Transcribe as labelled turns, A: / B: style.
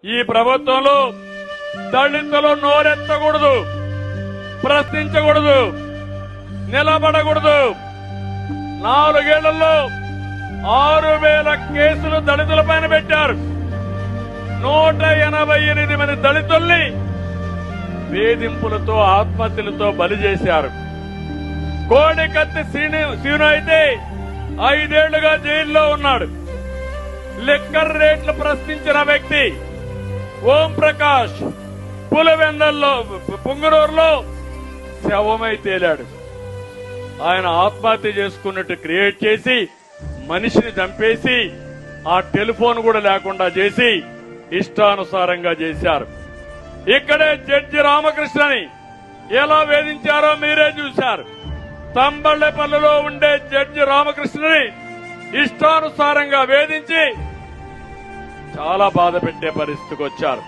A: ఈ ప్రభుత్వంలో దళితులు నోరెత్తకూడదు, ప్రశ్నించకూడదు, నిలబడకూడదు. 4 ఏళ్లలో 6,000 కేసులు దళితుల పైన పెట్టారు. 188 మంది దళితుల్ని వేధింపులతో, ఆత్మహత్యలతో బలి చేశారు. కోడికత్తి సీను అయితే 5 ఏళ్లుగా జైల్లో ఉన్నాడు. లిక్కర్ రేట్లు ప్రశ్నించిన వ్యక్తి ఓం ప్రకాష్ పులివెందల్లో, పుంగనూరులో శవమై తేలాడు. ఆయన ఆత్మహత్య చేసుకున్నట్టు క్రియేట్ చేసి మనిషిని చంపేసి ఆ టెలిఫోన్ కూడా లేకుండా చేసి ఇష్టానుసారంగా చేశారు. ఇక్కడే జడ్జి రామకృష్ణని ఎలా వేధించారో మీరే చూశారు. తంబళ్లపల్లిలో ఉండే జడ్జి రామకృష్ణని ఇష్టానుసారంగా వేధించి చాలా బాధ పెట్టే పరిస్థితికి వచ్చారు.